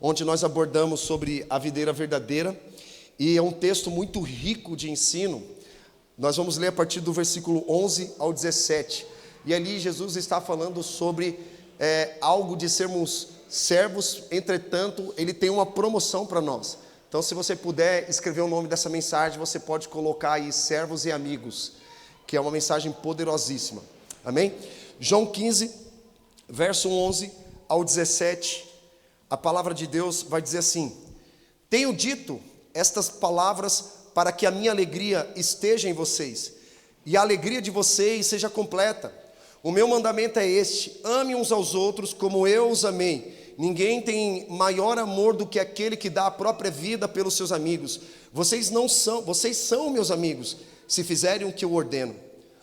onde nós abordamos sobre a videira verdadeira, e é um texto muito rico de ensino. Nós vamos ler a partir do versículo 11 ao 17, e ali Jesus está falando sobre algo de sermos servos. Entretanto, ele tem uma promoção para nós. Então, se você puder escrever o nome dessa mensagem, você pode colocar aí servos e amigos, que é uma mensagem poderosíssima. Amém? João 15, verso 11 ao 17, a palavra de Deus vai dizer assim: tenho dito estas palavras para que a minha alegria esteja em vocês, e a alegria de vocês seja completa. O meu mandamento é este: ame uns aos outros como eu os amei. Ninguém tem maior amor do que aquele que dá a própria vida pelos seus amigos. Vocês são meus amigos, se fizerem o que eu ordeno.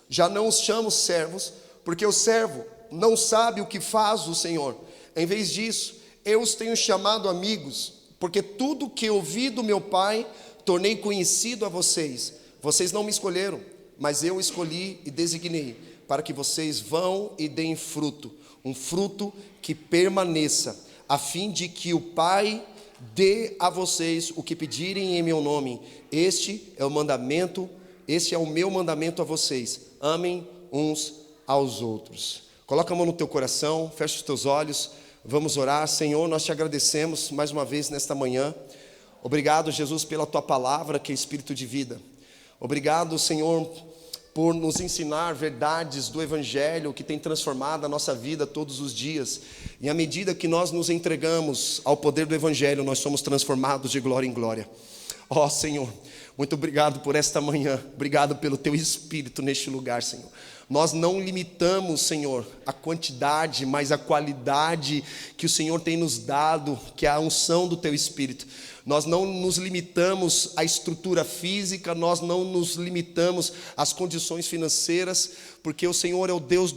Já não os chamo servos, porque o servo não sabe o que faz o Senhor. Em vez disso, eu os tenho chamado amigos, porque tudo que ouvi do meu Pai, tornei conhecido a vocês. Vocês não me escolheram, mas eu escolhi e designei, para que vocês vão e deem fruto, um fruto que permaneça, a fim de que o Pai dê a vocês o que pedirem em meu nome. Este é o meu mandamento a vocês: amem uns aos outros. Coloca a mão no teu coração, fecha os teus olhos, vamos orar. Senhor, nós te agradecemos mais uma vez nesta manhã. Obrigado, Jesus, pela tua palavra, que é espírito de vida. Obrigado, Senhor, por nos ensinar verdades do Evangelho que tem transformado a nossa vida todos os dias. E à medida que nós nos entregamos ao poder do Evangelho, nós somos transformados de glória em glória. Ó Senhor, muito obrigado por esta manhã. Obrigado pelo teu Espírito neste lugar, Senhor. Nós não limitamos, Senhor, a quantidade, mas a qualidade que o Senhor tem nos dado, que é a unção do teu Espírito. Nós não nos limitamos à estrutura física, nós não nos limitamos às condições financeiras, porque o Senhor é o Deus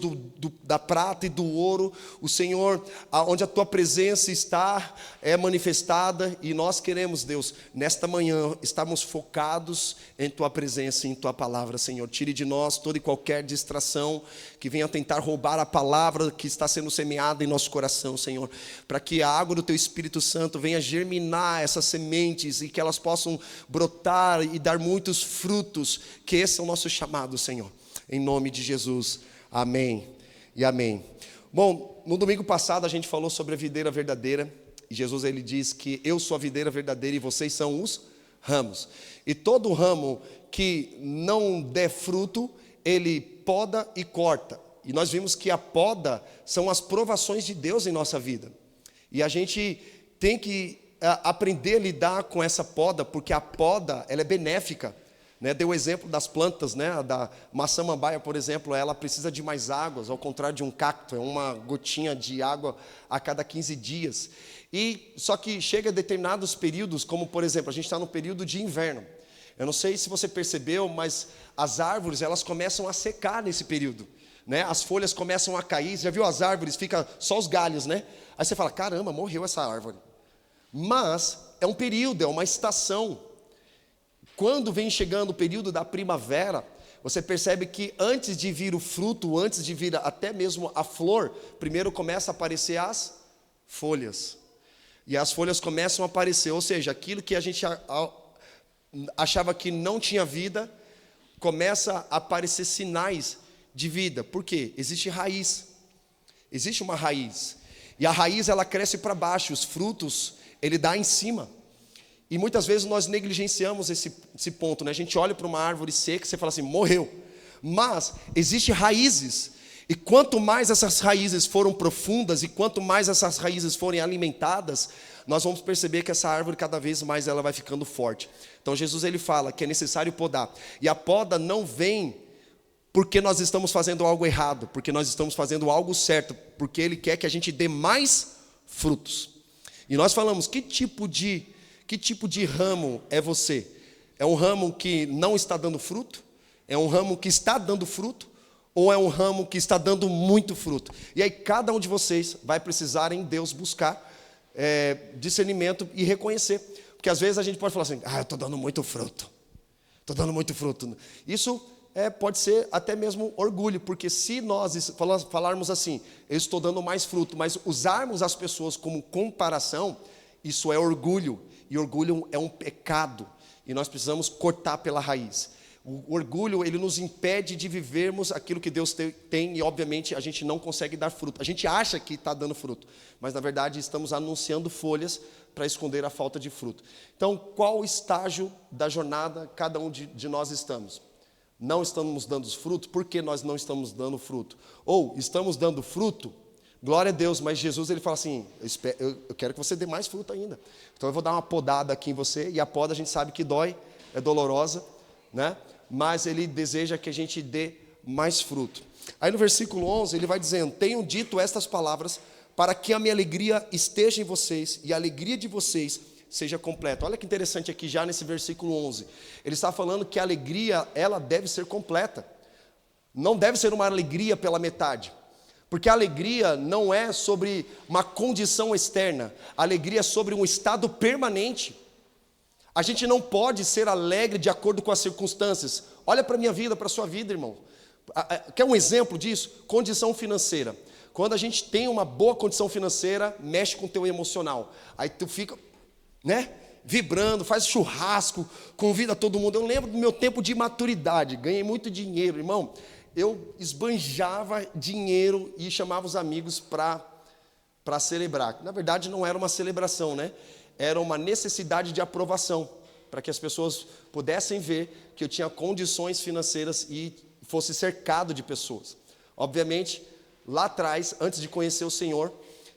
da prata e do ouro. O Senhor, onde a tua presença está, é manifestada, e nós queremos, Deus, nesta manhã, estarmos focados em tua presença e em tua palavra, Senhor. Tire de nós toda e qualquer distração que venha tentar roubar a palavra que está sendo semeada em nosso coração, Senhor, para que a água do teu Espírito Santo venha germinar essas sementes e que elas possam brotar e dar muitos frutos, que esse é o nosso chamado, Senhor. Em nome de Jesus, amém e amém. Bom, no domingo passado a gente falou sobre a videira verdadeira, e Jesus ele diz que eu sou a videira verdadeira e vocês são os ramos. E todo ramo que não der fruto, ele poda e corta. E nós vimos que a poda são as provações de Deus em nossa vida. E a gente tem que aprender a lidar com essa poda, porque a poda ela é benéfica. Deu o exemplo das plantas, da maçã-mambaia, por exemplo, ela precisa de mais águas, ao contrário de um cacto, é uma gotinha de água a cada 15 dias. E só que chega a determinados períodos, como por exemplo, a gente está no período de inverno. Eu não sei se você percebeu, mas as árvores elas começam a secar nesse período. As folhas começam a cair. Você já viu as árvores? Fica só os galhos, Aí você fala, caramba, morreu essa árvore. Mas é um período, é uma estação. Quando vem chegando o período da primavera, você percebe que antes de vir o fruto, antes de vir até mesmo a flor, primeiro começa a aparecer as folhas. E as folhas começam a aparecer, ou seja, aquilo que a gente achava que não tinha vida, começa a aparecer sinais de vida. Por quê? Existe raiz. Existe uma raiz. E a raiz ela cresce para baixo, os frutos ele dá em cima. E muitas vezes nós negligenciamos esse ponto, A gente olha para uma árvore seca e você fala assim, morreu. Mas existem raízes. E quanto mais essas raízes foram profundas e quanto mais essas raízes forem alimentadas, nós vamos perceber que essa árvore cada vez mais ela vai ficando forte. Então Jesus ele fala que é necessário podar. E a poda não vem porque nós estamos fazendo algo errado, porque nós estamos fazendo algo certo, porque Ele quer que a gente dê mais frutos. E nós falamos, que tipo de ramo é você? É um ramo que não está dando fruto? É um ramo que está dando fruto? Ou é um ramo que está dando muito fruto? E aí cada um de vocês vai precisar em Deus buscar discernimento e reconhecer. Porque às vezes a gente pode falar assim, eu estou dando muito fruto. Estou dando muito fruto. Isso pode ser até mesmo orgulho, porque se nós falarmos assim, eu estou dando mais fruto, mas usarmos as pessoas como comparação, Isso é orgulho, e orgulho é um pecado, e nós precisamos cortar pela raiz. O orgulho, ele nos impede de vivermos aquilo que Deus tem, e obviamente a gente não consegue dar fruto. A gente acha que está dando fruto, mas na verdade estamos anunciando folhas para esconder a falta de fruto. Então, qual estágio da jornada cada um de nós estamos? Não estamos dando fruto? Por que nós não estamos dando fruto? Ou estamos dando fruto? Glória a Deus, mas Jesus, ele fala assim, eu quero que você dê mais fruto ainda. Então eu vou dar uma podada aqui em você, e a poda a gente sabe que dói, é dolorosa, né? Mas ele deseja que a gente dê mais fruto. Aí no versículo 11, ele vai dizendo, tenho dito estas palavras, para que a minha alegria esteja em vocês, e a alegria de vocês seja completa. Olha que interessante aqui, já nesse versículo 11. Ele está falando que a alegria, ela deve ser completa. Não deve ser uma alegria pela metade. Porque a alegria não é sobre uma condição externa. A alegria é sobre um estado permanente. A gente não pode ser alegre de acordo com as circunstâncias. Olha para a minha vida, para a sua vida, irmão. Quer um exemplo disso? Condição financeira. Quando a gente tem uma boa condição financeira, mexe com o teu emocional. Aí tu fica, né, vibrando, faz churrasco, convida todo mundo. Eu lembro do meu tempo de maturidade, ganhei muito dinheiro, irmão. Eu esbanjava dinheiro e chamava os amigos para celebrar. Na verdade, não era uma celebração, né? Era uma necessidade de aprovação, para que as pessoas pudessem ver que eu tinha condições financeiras e fosse cercado de pessoas. Obviamente, lá atrás, antes de conhecer o Senhor,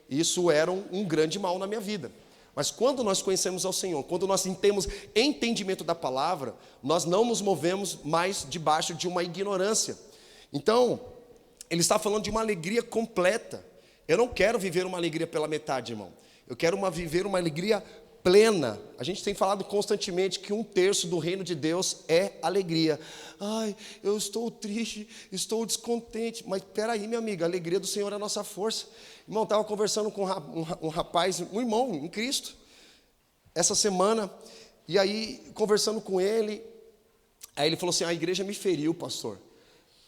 isso era um grande mal na minha vida. Mas quando nós conhecemos ao Senhor, quando nós temos entendimento da palavra, nós não nos movemos mais debaixo de uma ignorância. Então, ele está falando de uma alegria completa. Eu não quero viver uma alegria pela metade, irmão. Eu quero viver uma alegria plena. A gente tem falado constantemente que 1/3 do reino de Deus é alegria. Ai, eu estou triste, estou descontente. Mas peraí, minha amiga, a alegria do Senhor é a nossa força. Irmão, estava conversando com um rapaz, um irmão em Cristo, essa semana, e aí, conversando com ele, aí ele falou assim, a igreja me feriu, pastor.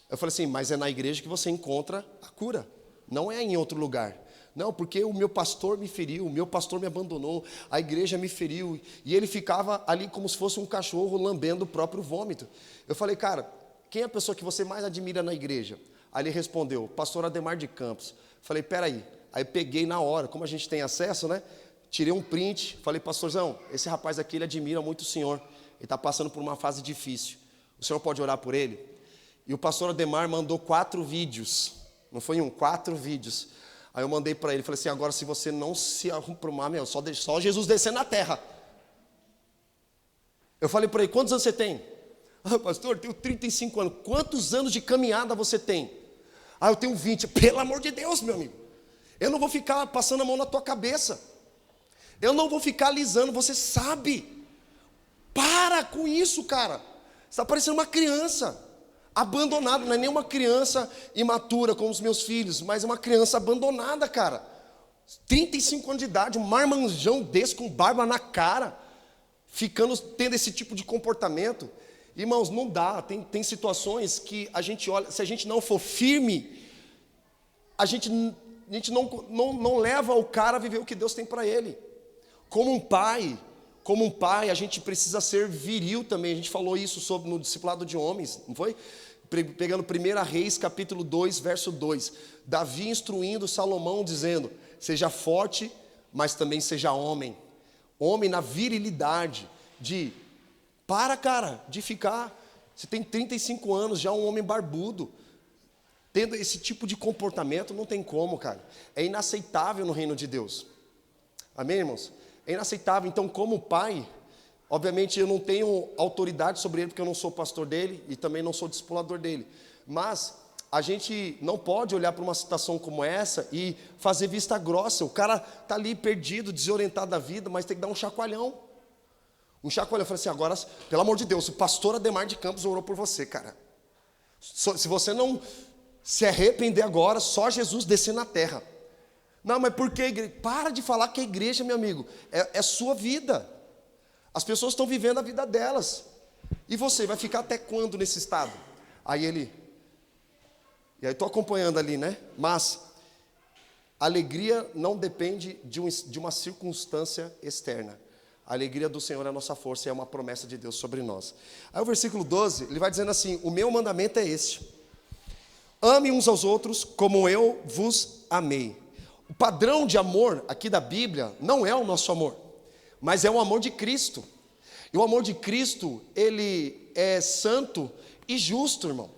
Eu falei assim, mas é na igreja que você encontra a cura, não é em outro lugar. Não, porque o meu pastor me feriu, o meu pastor me abandonou, a igreja me feriu, e ele ficava ali como se fosse um cachorro lambendo o próprio vômito. Eu falei, cara, quem é a pessoa que você mais admira na igreja? Aí ele respondeu, pastor Ademar de Campos. Falei, peraí. Aí peguei na hora, como a gente tem acesso, né? Tirei um print, falei, pastorzão, esse rapaz aqui, ele admira muito o senhor, ele está passando por uma fase difícil, o senhor pode orar por ele? E o pastor Ademar mandou 4 vídeos, não foi 1, 4 vídeos. Aí eu mandei para ele, falei assim, agora se você não se arrumar, meu, só Jesus descer na terra. Eu falei para ele, quantos anos você tem? Ah, pastor, eu tenho 35 anos. Quantos anos de caminhada você tem? Ah, eu tenho 20. Pelo amor de Deus, meu amigo. Eu não vou ficar passando a mão na tua cabeça. Eu não vou ficar alisando, você sabe. Para com isso, cara. Você está parecendo uma criança abandonada. Não é nem uma criança imatura como os meus filhos, mas é uma criança abandonada, cara. 35 anos de idade, um marmanjão desse com barba na cara, tendo esse tipo de comportamento. Irmãos, não dá, tem situações que a gente olha, se a gente não for firme, a gente não leva o cara a viver o que Deus tem para ele. Como um pai, a gente precisa ser viril também. A gente falou isso no discipulado de homens, não foi? Pegando 1 Reis, capítulo 2, verso 2. Davi instruindo Salomão, dizendo, seja forte, mas também seja homem. Homem na virilidade, de ficar, você tem 35 anos, já um homem barbudo, tendo esse tipo de comportamento, não tem como, cara. É inaceitável no reino de Deus. Amém, irmãos? É inaceitável. Então, como pai, obviamente eu não tenho autoridade sobre ele, porque eu não sou pastor dele e também não sou discipulador dele. Mas a gente não pode olhar para uma situação como essa e fazer vista grossa. O cara está ali perdido, desorientado da vida, mas tem que dar um chacoalhão. Um chacoalhão. Eu falei assim, agora, pelo amor de Deus, o pastor Ademar de Campos orou por você, cara. Se você não se arrepender agora, só Jesus descer na terra. Não, mas por que a igreja? Para de falar que a igreja, meu amigo, é sua vida. As pessoas estão vivendo a vida delas. E você vai ficar até quando nesse estado? E aí estou acompanhando ali, né? Mas A alegria não depende de uma circunstância externa. A alegria do Senhor é a nossa força e é uma promessa de Deus sobre nós. Aí o versículo 12, ele vai dizendo assim: o meu mandamento é este: ame uns aos outros como eu vos amei. O padrão de amor aqui da Bíblia não é o nosso amor, mas é o amor de Cristo. E o amor de Cristo, ele é santo e justo, irmão.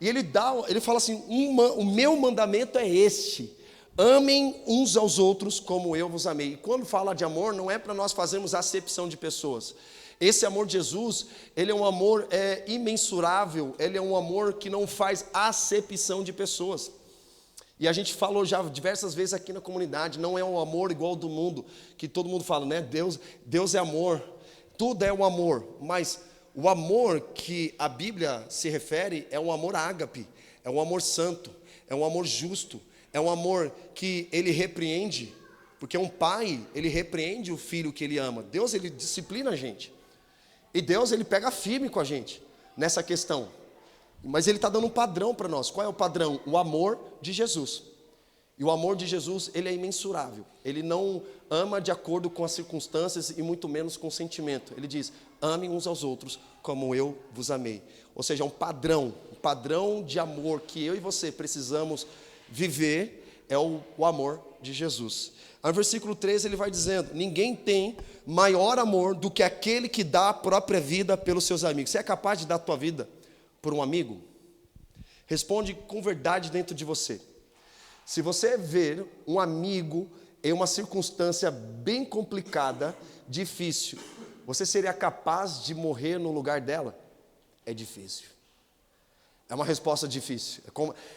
E ele fala assim: o meu mandamento é este: amem uns aos outros como eu vos amei. E quando fala de amor, não é para nós fazermos acepção de pessoas. Esse amor de Jesus, ele é um amor imensurável, ele é um amor que não faz acepção de pessoas. E a gente falou já diversas vezes aqui na comunidade, não é um amor igual ao do mundo, que todo mundo fala, né? Deus é amor, tudo é um amor, mas o amor que a Bíblia se refere é um amor ágape, é um amor santo, é um amor justo, é um amor que ele repreende, porque um pai, ele repreende o filho que ele ama. Deus, ele disciplina a gente. E Deus, ele pega firme com a gente nessa questão. Mas ele está dando um padrão para nós. Qual é o padrão? O amor de Jesus. E o amor de Jesus, ele é imensurável. Ele não ama de acordo com as circunstâncias e muito menos com o sentimento. Ele diz: amem uns aos outros como eu vos amei. Ou seja, um padrão de amor que eu e você precisamos viver é o amor de Jesus. No versículo 13 ele vai dizendo: ninguém tem maior amor do que aquele que dá a própria vida pelos seus amigos. Você é capaz de dar a tua vida por um amigo? Responde com verdade dentro de você. Se você ver um amigo em uma circunstância bem complicada, difícil, você seria capaz de morrer no lugar dela? É difícil. É uma resposta difícil.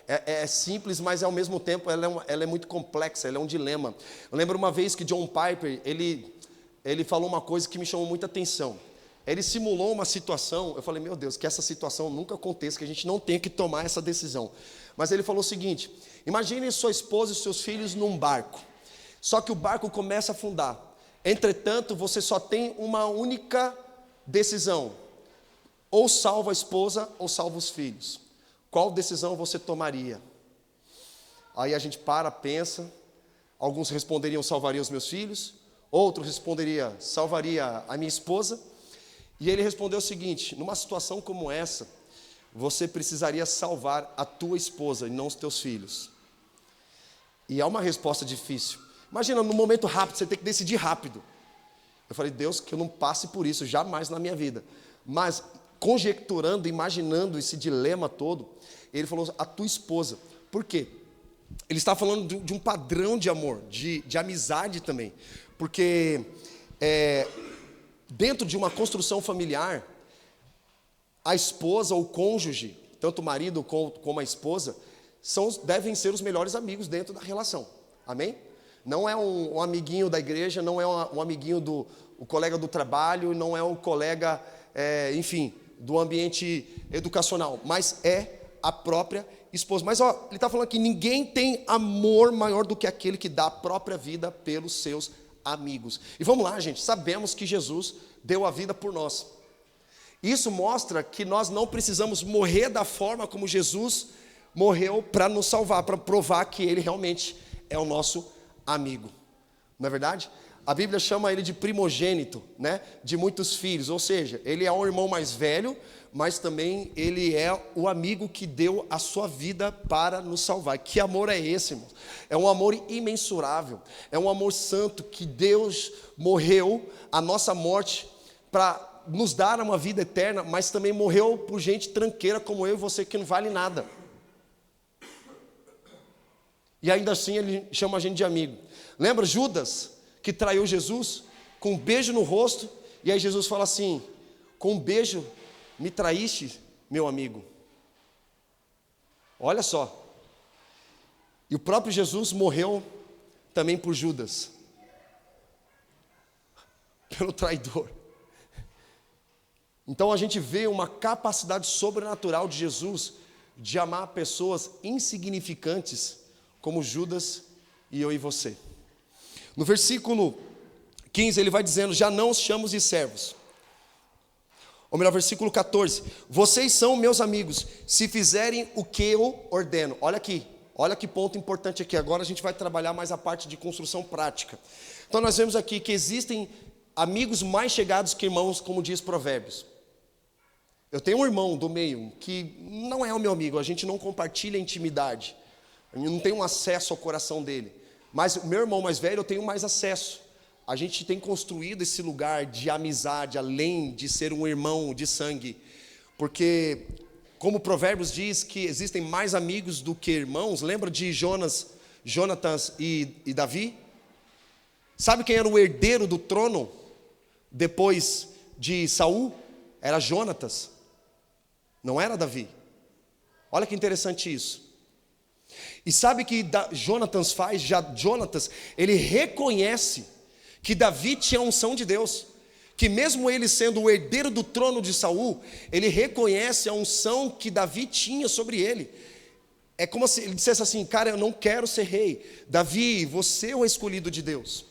É simples, mas ao mesmo tempo ela é muito complexa, ela é um dilema. Eu lembro uma vez que John Piper, ele falou uma coisa que me chamou muita atenção. Ele simulou uma situação, eu falei, meu Deus, que essa situação nunca aconteça, que a gente não tenha que tomar essa decisão. Mas ele falou o seguinte: imagine sua esposa e seus filhos num barco, só que o barco começa a afundar. Entretanto, você só tem uma única decisão: ou salva a esposa ou salva os filhos. Qual decisão você tomaria? Aí a gente pensa, alguns responderiam: salvaria os meus filhos, outros responderiam: salvaria a minha esposa. E ele respondeu o seguinte: numa situação como essa, você precisaria salvar a tua esposa e não os teus filhos. E é uma resposta difícil. Imagina, num momento rápido, você tem que decidir rápido. Eu falei: Deus, que eu não passe por isso jamais na minha vida. Mas conjecturando, imaginando esse dilema todo, ele falou: a tua esposa. Por quê? Ele está falando de um padrão de amor, de amizade também. Porque dentro de uma construção familiar, a esposa ou o cônjuge, tanto o marido como a esposa, devem ser os melhores amigos dentro da relação. Amém? Não é um amiguinho da igreja, não é um amiguinho o colega do trabalho, não é um colega, enfim, do ambiente educacional, mas é a própria esposa. Mas ele está falando aqui: ninguém tem amor maior do que aquele que dá a própria vida pelos seus amigos. E vamos lá, gente, sabemos que Jesus deu a vida por nós. Isso mostra que nós não precisamos morrer da forma como Jesus morreu para nos salvar, para provar que Ele realmente é o nosso amigo. Não é verdade? A Bíblia chama Ele de primogênito, né? De muitos filhos, ou seja, Ele é um irmão mais velho, mas também Ele é o amigo que deu a sua vida para nos salvar. Que amor é esse, irmão? É um amor imensurável, é um amor santo, que Deus morreu a nossa morte para nos dar uma vida eterna, mas também morreu por gente tranqueira como eu e você, que não vale nada. E ainda assim Ele chama a gente de amigo. Lembra Judas, que traiu Jesus com um beijo no rosto? E aí Jesus fala assim: com um beijo me traíste, meu amigo. Olha só. E o próprio Jesus morreu também por Judas, pelo traidor. Então a gente vê uma capacidade sobrenatural de Jesus de amar pessoas insignificantes como Judas e eu e você. No versículo 15 ele vai dizendo: já não os chamo de servos. Ou melhor, versículo 14: vocês são meus amigos, se fizerem o que eu ordeno. Olha aqui, Olha que ponto importante aqui. Agora a gente vai trabalhar mais a parte de construção prática. Então nós vemos aqui que existem amigos mais chegados que irmãos, como diz Provérbios. Eu tenho um irmão do meio que não é o meu amigo, a gente não compartilha intimidade, eu não tenho acesso ao coração dele. Mas o meu irmão mais velho eu tenho mais acesso. A gente tem construído esse lugar de amizade, além de ser um irmão de sangue. Porque, como Provérbios diz que existem mais amigos do que irmãos, lembra de Jonatas e Davi? Sabe quem era o herdeiro do trono depois de Saul? Era Jonatas, não era Davi. Olha que interessante isso. E sabe o que Jonatas faz? Jonatas, ele reconhece que Davi tinha a unção de Deus, que mesmo ele sendo o herdeiro do trono de Saul, ele reconhece a unção que Davi tinha sobre ele. É como se ele dissesse assim: cara, eu não quero ser rei, Davi, você é o escolhido de Deus.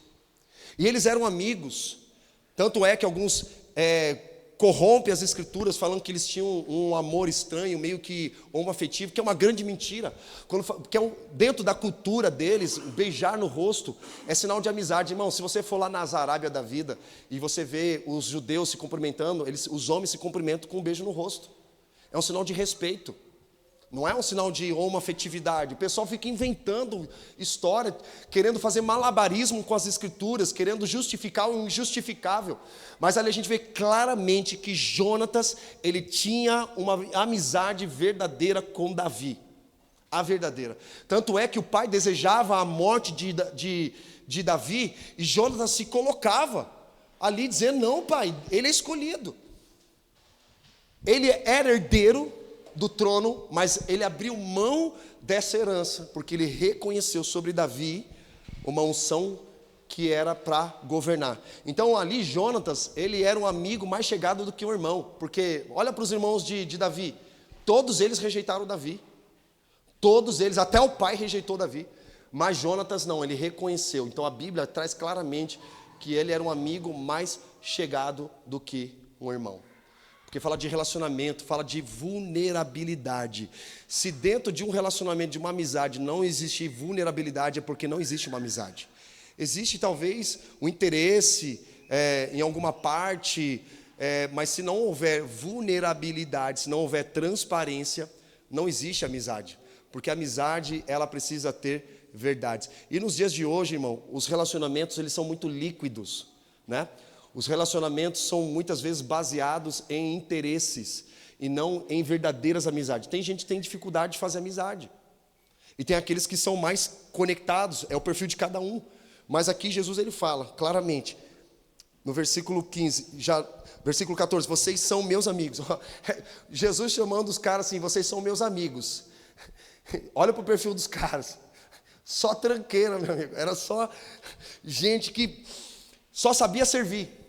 E eles eram amigos, tanto é que alguns corrompem as escrituras, falando que eles tinham um amor estranho, meio que homoafetivo, que é uma grande mentira. Dentro da cultura deles, beijar no rosto é sinal de amizade. Irmão, se você for lá nas Arábia da vida e você vê os judeus se cumprimentando, os homens se cumprimentam com um beijo no rosto. É um sinal de respeito. Não é um sinal de homoafetividade. O pessoal fica inventando história, querendo fazer malabarismo com as escrituras, querendo justificar o injustificável. Mas ali a gente vê claramente que Jonatas, ele tinha uma amizade verdadeira com Davi. A verdadeira. Tanto é que o pai desejava a morte de Davi, e Jonatas se colocava ali dizendo: não, pai, ele é escolhido. Ele era herdeiro do trono, mas ele abriu mão dessa herança, porque ele reconheceu sobre Davi uma unção que era para governar. Então ali Jonatas, ele era um amigo mais chegado do que um irmão, porque olha para os irmãos de Davi, todos eles rejeitaram Davi, todos eles, até o pai rejeitou Davi, mas Jonatas não, ele reconheceu. Então a Bíblia traz claramente que ele era um amigo mais chegado do que um irmão. Porque fala de relacionamento, fala de vulnerabilidade. Se dentro de um relacionamento, de uma amizade, não existe vulnerabilidade, é porque não existe uma amizade. Existe talvez o interesse em alguma parte, mas se não houver vulnerabilidade, se não houver transparência, não existe amizade. Porque a amizade, ela precisa ter verdades. E nos dias de hoje, irmão, os relacionamentos, eles são muito líquidos, né? Os relacionamentos são muitas vezes baseados em interesses e não em verdadeiras amizades. Tem gente que tem dificuldade de fazer amizade. E tem aqueles que são mais conectados, é o perfil de cada um. Mas aqui Jesus ele fala claramente, no versículo 15, versículo 14, vocês são meus amigos. Jesus chamando os caras assim, vocês são meus amigos. Olha para o perfil dos caras. Só tranqueira, meu amigo. Era só gente que só sabia servir.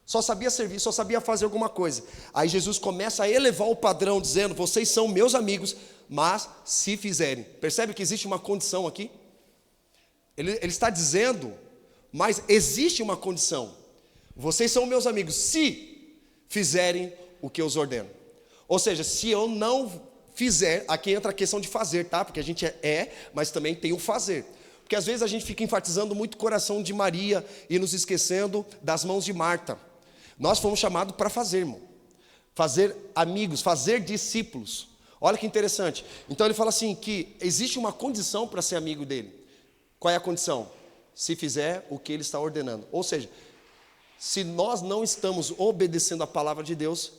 Só sabia fazer alguma coisa. Aí Jesus começa a elevar o padrão, dizendo: vocês são meus amigos, mas se fizerem. Percebe que existe uma condição aqui? Ele está dizendo, mas existe uma condição. Vocês são meus amigos, se fizerem o que eu os ordeno. Ou seja, se eu não fizer, aqui entra a questão de fazer, tá? Porque a gente mas também tem o fazer. Porque às vezes a gente fica enfatizando muito o coração de Maria e nos esquecendo das mãos de Marta. Nós fomos chamados para fazer, irmão. Fazer amigos, fazer discípulos. Olha que interessante. Então ele fala assim, que existe uma condição para ser amigo dele. Qual é a condição? Se fizer o que ele está ordenando. Ou seja, se nós não estamos obedecendo a palavra de Deus,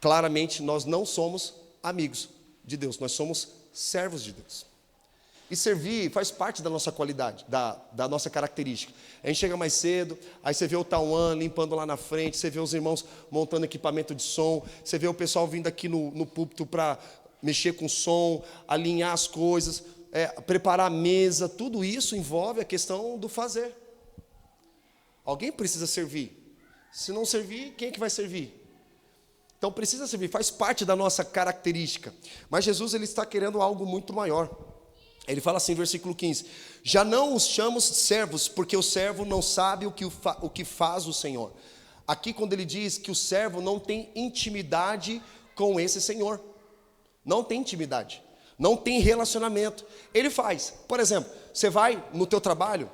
claramente nós não somos amigos de Deus. Nós somos servos de Deus. E servir faz parte da nossa qualidade, da nossa característica. A gente chega mais cedo, aí você vê o Tauan limpando lá na frente, você vê os irmãos montando equipamento de som, você vê o pessoal vindo aqui no púlpito para mexer com som, alinhar as coisas, preparar a mesa, tudo isso envolve a questão do fazer. Alguém precisa servir. Se não servir, quem é que vai servir? Então precisa servir, faz parte da nossa característica. Mas Jesus ele está querendo algo muito maior. Ele fala assim, versículo 15: já não os chamo servos, porque o servo não sabe o que faz o Senhor. Aqui quando ele diz que o servo não tem intimidade com esse Senhor. Não tem intimidade. não tem relacionamento. Ele faz. Por exemplo, você vai no teu trabalho,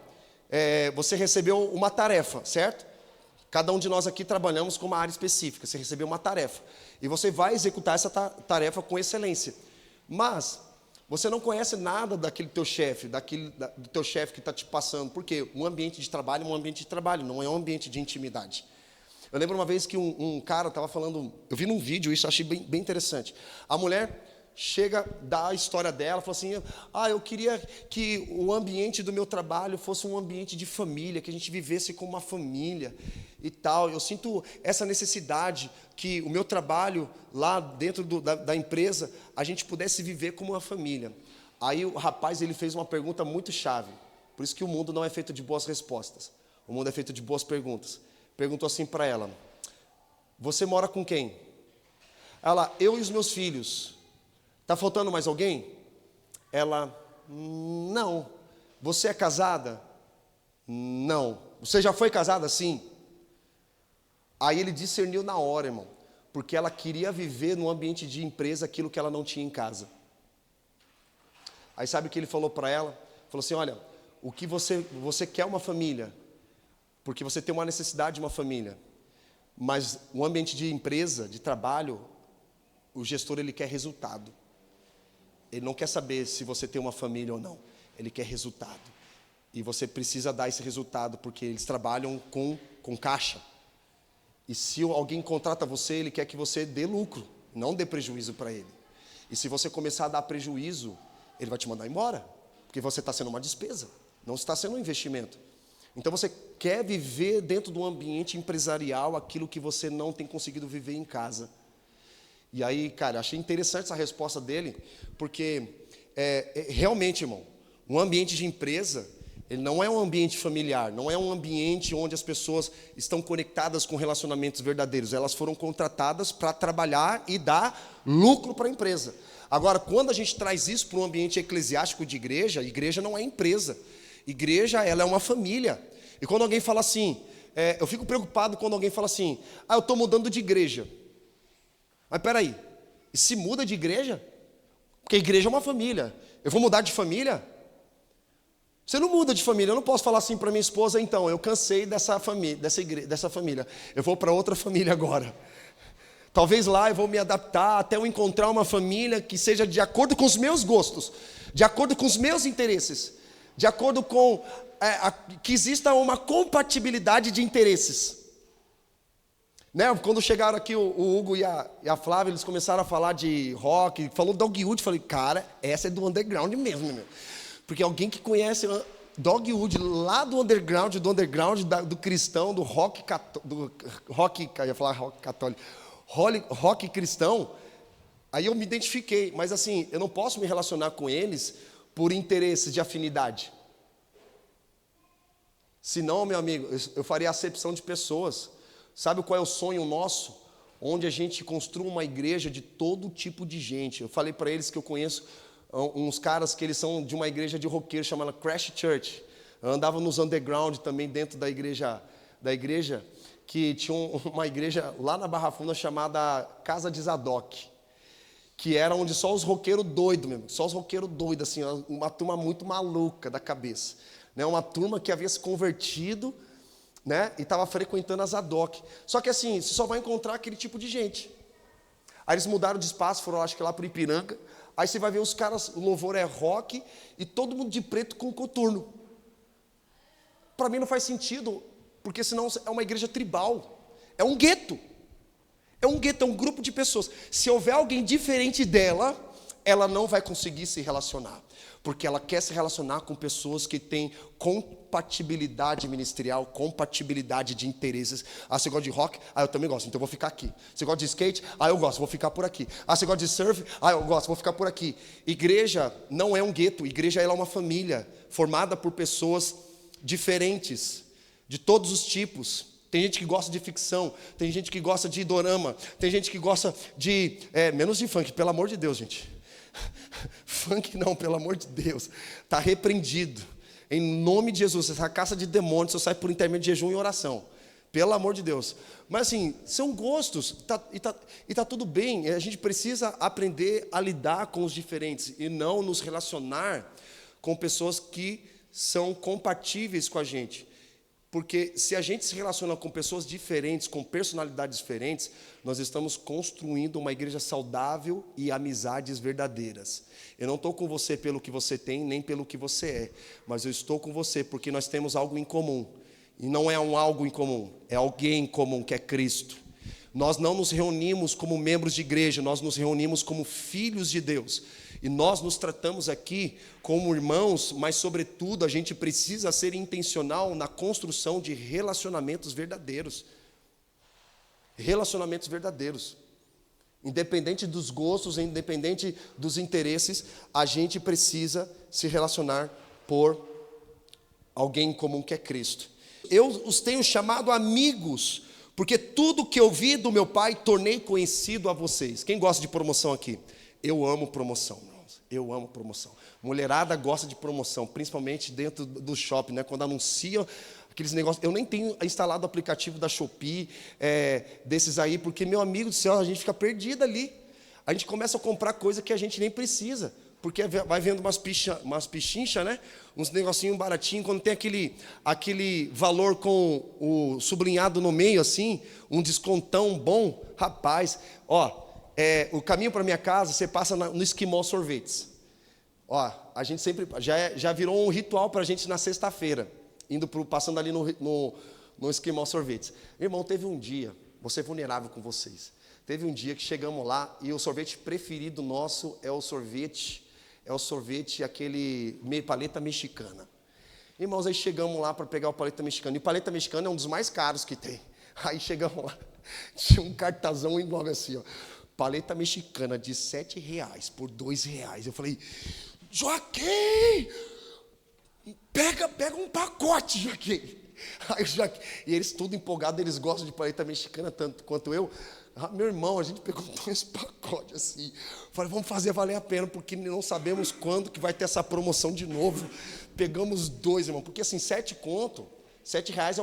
você recebeu uma tarefa, certo? Cada um de nós aqui trabalhamos com uma área específica. Você recebeu uma tarefa. E você vai executar essa tarefa com excelência. Mas você não conhece nada daquele teu chefe, do teu chefe que está te passando. Por quê? Um ambiente de trabalho é um ambiente de trabalho, não é um ambiente de intimidade. Eu lembro uma vez que um cara estava falando, eu vi num vídeo isso, achei bem interessante. A mulher chega, dá a história dela, fala assim, eu queria que o ambiente do meu trabalho fosse um ambiente de família, que a gente vivesse como uma família e tal. Eu sinto essa necessidade que o meu trabalho lá dentro da empresa, a gente pudesse viver como uma família. Aí o rapaz, ele fez uma pergunta muito chave. Por isso que o mundo não é feito de boas respostas. O mundo é feito de boas perguntas. Perguntou assim para ela, você mora com quem? Ela, eu e os meus filhos. Está faltando mais alguém? Ela, não. Você é casada? Não. Você já foi casada? Sim. Aí ele discerniu na hora, irmão, porque ela queria viver num ambiente de empresa aquilo que ela não tinha em casa. Aí sabe o que ele falou para ela? Falou assim, olha, o que você quer uma família, porque você tem uma necessidade de uma família, mas o ambiente de empresa, de trabalho, o gestor ele quer resultado. Ele não quer saber se você tem uma família ou não. Ele quer resultado. E você precisa dar esse resultado, porque eles trabalham com caixa. E se alguém contrata você, ele quer que você dê lucro, não dê prejuízo para ele. E se você começar a dar prejuízo, ele vai te mandar embora, porque você está sendo uma despesa, não está sendo um investimento. Então você quer viver dentro de um ambiente empresarial aquilo que você não tem conseguido viver em casa. E aí, cara, achei interessante essa resposta dele, porque realmente, irmão, um ambiente de empresa, ele não é um ambiente familiar, não é um ambiente onde as pessoas estão conectadas com relacionamentos verdadeiros. Elas foram contratadas para trabalhar e dar lucro para a empresa. Agora, quando a gente traz isso para um ambiente eclesiástico de igreja, igreja não é empresa. Igreja, ela é uma família. E quando alguém fala assim, eu fico preocupado quando alguém fala assim, eu estou mudando de igreja. Mas peraí, e se muda de igreja? Porque igreja é uma família. Eu vou mudar de família? Você não muda de família. Eu não posso falar assim para minha esposa, então, eu cansei dessa família, dessa família. Eu vou para outra família agora. Talvez lá eu vou me adaptar até eu encontrar uma família que seja de acordo com os meus gostos, de acordo com os meus interesses, de acordo com que exista uma compatibilidade de interesses. Né? Quando chegaram aqui o Hugo e a Flávia, eles começaram a falar de rock, falou Dogwood, falei, cara, essa é do underground mesmo, meu. Porque alguém que conhece Dogwood lá do underground do cristão, do rock eu ia falar rock católico, rock cristão, aí eu me identifiquei, mas assim, eu não posso me relacionar com eles por interesses de afinidade. Senão, meu amigo, eu faria acepção de pessoas. Sabe qual é o sonho nosso? Onde a gente construa uma igreja de todo tipo de gente. Eu falei para eles que eu conheço uns caras que eles são de uma igreja de roqueiro chamada Crash Church. Eu andava nos underground também dentro da igreja, que tinha uma igreja lá na Barra Funda chamada Casa de Zadok, que era onde só os roqueiros doidos mesmo, só os roqueiros doidos, assim, uma turma muito maluca da cabeça, né? Uma turma que havia se convertido, né? E estava frequentando a Zadok. Só que assim, você só vai encontrar aquele tipo de gente. Aí eles mudaram de espaço, foram acho que lá para o Ipiranga. Aí você vai ver os caras, o louvor é rock e todo mundo de preto com coturno. Para mim não faz sentido, porque senão é uma igreja tribal. É um gueto. É um gueto, é um grupo de pessoas. Se houver alguém diferente dela, ela não vai conseguir se relacionar. Porque ela quer se relacionar com pessoas que têm compatibilidade ministerial, compatibilidade de interesses. Você gosta de rock? Eu também gosto, então eu vou ficar aqui. Você gosta de skate? Eu gosto, vou ficar por aqui. Você gosta de surf? Eu gosto, vou ficar por aqui. Igreja não é um gueto, igreja ela é uma família, formada por pessoas diferentes, de todos os tipos. Tem gente que gosta de ficção, tem gente que gosta de dorama, tem gente que gosta de... menos de funk, pelo amor de Deus, gente. Funk não, pelo amor de Deus. Está repreendido. Em nome de Jesus, essa caça de demônios só sai por intermédio de jejum e oração. Pelo amor de Deus. Mas assim, são gostos, e tá tudo bem. A gente precisa aprender a lidar com os diferentes e não nos relacionar com pessoas que são compatíveis com a gente. Porque se a gente se relaciona com pessoas diferentes, com personalidades diferentes, nós estamos construindo uma igreja saudável e amizades verdadeiras. Eu não estou com você pelo que você tem, nem pelo que você é, mas eu estou com você porque nós temos algo em comum. E não é um algo em comum, é alguém em comum, que é Cristo. Nós não nos reunimos como membros de igreja, nós nos reunimos como filhos de Deus. E nós nos tratamos aqui como irmãos, mas sobretudo a gente precisa ser intencional na construção de relacionamentos verdadeiros. Relacionamentos verdadeiros. Independente dos gostos, independente dos interesses, a gente precisa se relacionar por alguém em comum, que é Cristo. Eu os tenho chamado amigos, porque tudo que eu vi do meu Pai tornei conhecido a vocês. Quem gosta de promoção aqui? Eu amo promoção, irmãos. Eu amo promoção. Mulherada gosta de promoção, principalmente dentro do shopping, né? Quando anunciam aqueles negócios. Eu nem tenho instalado o aplicativo da Shopee, desses aí, porque, meu amigo do céu, a gente fica perdido ali. A gente começa a comprar coisa que a gente nem precisa, porque vai vendo umas pichinchas, né? Uns negocinhos baratinhos, quando tem aquele valor com o sublinhado no meio, assim, um descontão bom, rapaz, o caminho para minha casa, você passa no Esquimó Sorvetes. A gente sempre, já virou um ritual para a gente na sexta-feira, passando ali no Esquimó Sorvetes. Irmão, teve um dia, vou ser vulnerável com vocês, teve um dia que chegamos lá e o sorvete preferido nosso é o sorvete aquele paleta mexicana. Irmãos, aí chegamos lá para pegar o paleta mexicano. E o paleta mexicano é um dos mais caros que tem. Aí chegamos lá, tinha um cartazão enorme assim, paleta mexicana de R$7 por R$2. Eu falei, Joaquim, pega um pacote, Joaquim. Aí, e eles tudo empolgados, eles gostam de paleta mexicana tanto quanto eu. Meu irmão, a gente pegou 2 pacotes assim. Falei, vamos fazer valer a pena, porque não sabemos quando que vai ter essa promoção de novo. Pegamos 2, irmão, porque assim, 7 conto, R$7 é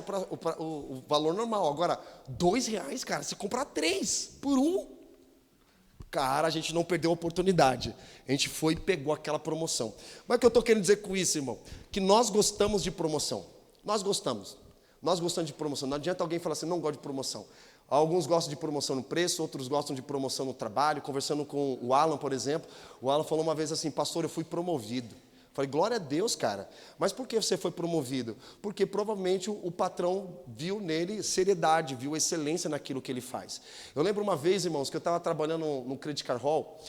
o valor normal. Agora, R$2, cara, você comprar 3 por 1. Cara, a gente não perdeu a oportunidade. A gente foi e pegou aquela promoção. Mas o que eu estou querendo dizer com isso, irmão? Que nós gostamos de promoção. Nós gostamos de promoção. Não adianta alguém falar assim, não gosto de promoção. Alguns gostam de promoção no preço, outros gostam de promoção no trabalho. Conversando com o Alan, por exemplo, o Alan falou uma vez assim, pastor, eu fui promovido. Falei, glória a Deus, cara. Mas por que você foi promovido? Porque provavelmente o patrão viu nele seriedade, viu excelência naquilo que ele faz. Eu lembro uma vez, irmãos, que eu estava trabalhando no Credit Card Hall,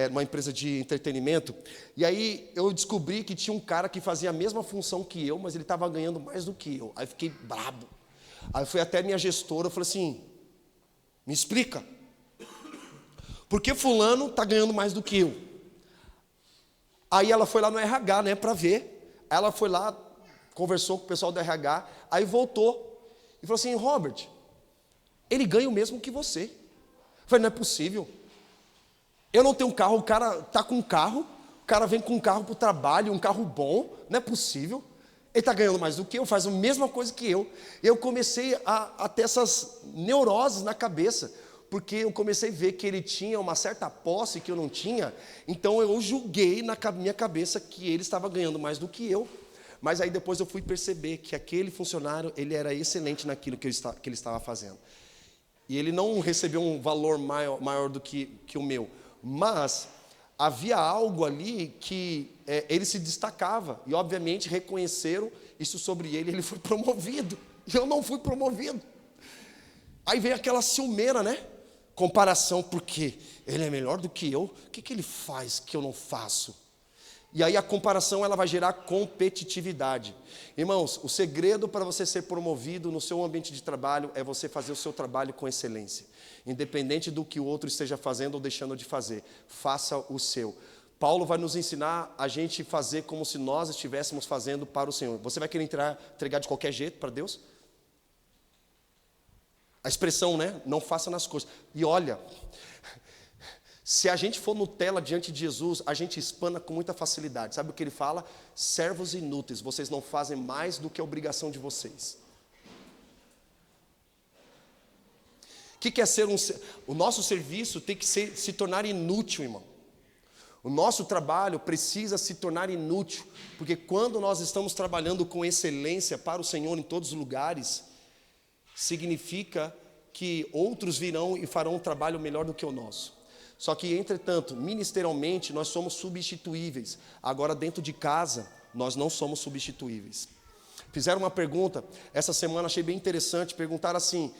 numa empresa de entretenimento, e aí eu descobri que tinha um cara que fazia a mesma função que eu, mas ele estava ganhando mais do que eu. Aí eu fiquei brabo. Aí eu fui até minha gestora, eu falei assim, me explica, por que fulano está ganhando mais do que eu? Aí ela foi lá no RH, né, para ver. Ela foi lá, conversou com o pessoal do RH, aí voltou e falou assim, Robert, ele ganha o mesmo que você. Eu falei, não é possível. Eu não tenho um carro, o cara está com um carro, o cara vem com um carro para o trabalho, um carro bom, não é possível. Ele está ganhando mais do que eu, faz a mesma coisa que eu. Eu comecei a ter essas neuroses na cabeça, porque eu comecei a ver que ele tinha uma certa posse que eu não tinha, então eu julguei na minha cabeça que ele estava ganhando mais do que eu. Mas aí depois eu fui perceber que aquele funcionário, ele era excelente naquilo que ele estava fazendo. E ele não recebeu um valor maior do que o meu, mas havia algo ali que ele se destacava, e obviamente reconheceram isso sobre ele, ele foi promovido, e eu não fui promovido. Aí veio aquela ciumeira, né? Comparação, porque ele é melhor do que eu, o que ele faz que eu não faço? E aí a comparação, ela vai gerar competitividade. Irmãos, o segredo para você ser promovido no seu ambiente de trabalho é você fazer o seu trabalho com excelência. Independente do que o outro esteja fazendo ou deixando de fazer, faça o seu. Paulo vai nos ensinar a gente fazer como se nós estivéssemos fazendo para o Senhor. Você vai querer entregar de qualquer jeito para Deus? A expressão, né? Não faça nas coisas. E olha, se a gente for Nutella diante de Jesus, a gente espana com muita facilidade. Sabe o que ele fala? Servos inúteis, vocês não fazem mais do que a obrigação de vocês. O que é ser o nosso serviço tem que se tornar inútil, irmão. O nosso trabalho precisa se tornar inútil, porque quando nós estamos trabalhando com excelência para o Senhor em todos os lugares, significa que outros virão e farão um trabalho melhor do que o nosso. Só que, entretanto, ministerialmente, nós somos substituíveis. Agora, dentro de casa, nós não somos substituíveis. Fizeram uma pergunta, essa semana achei bem interessante, perguntaram assim,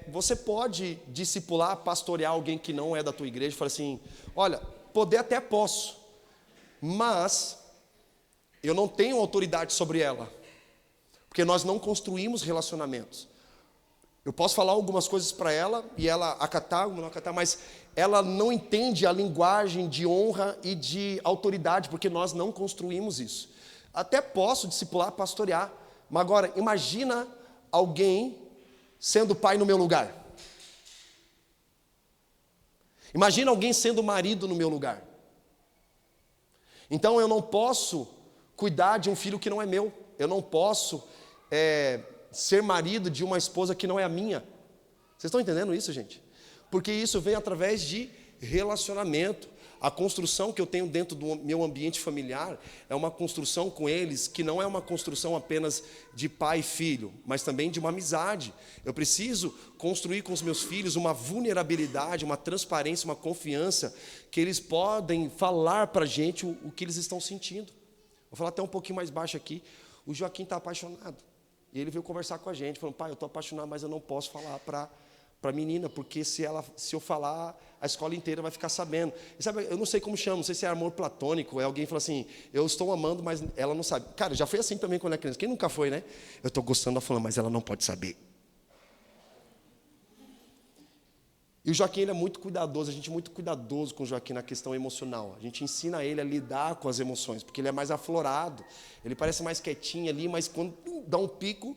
você pode discipular, pastorear alguém que não é da tua igreja? Eu falei assim, olha, poder até posso, mas eu não tenho autoridade sobre ela, porque nós não construímos relacionamentos. Eu posso falar algumas coisas para ela, e ela acatar, não acatar, mas ela não entende a linguagem de honra e de autoridade, porque nós não construímos isso. Até posso discipular, pastorear, mas agora, imagina alguém sendo pai no meu lugar. Imagina alguém sendo marido no meu lugar. Então eu não posso cuidar de um filho que não é meu. Eu não posso ser marido de uma esposa que não é a minha. Vocês estão entendendo isso, gente? Porque isso vem através de relacionamento. A construção que eu tenho dentro do meu ambiente familiar é uma construção com eles que não é uma construção apenas de pai e filho, mas também de uma amizade. Eu preciso construir com os meus filhos uma vulnerabilidade, uma transparência, uma confiança, que eles podem falar para a gente o que eles estão sentindo. Vou falar até um pouquinho mais baixo aqui. O Joaquim está apaixonado. E ele veio conversar com a gente, falando, pai, eu estou apaixonado, mas eu não posso falar para a menina, porque se eu falar, a escola inteira vai ficar sabendo. E sabe, eu não sei como chama, não sei se é amor platônico, alguém fala assim, eu estou amando, mas ela não sabe. Cara, já foi assim também quando era criança. Quem nunca foi, né? Eu estou gostando da fulana, mas ela não pode saber. E o Joaquim, ele é muito cuidadoso, a gente é muito cuidadoso com o Joaquim na questão emocional. A gente ensina ele a lidar com as emoções, porque ele é mais aflorado. Ele parece mais quietinho ali, mas quando dá um pico,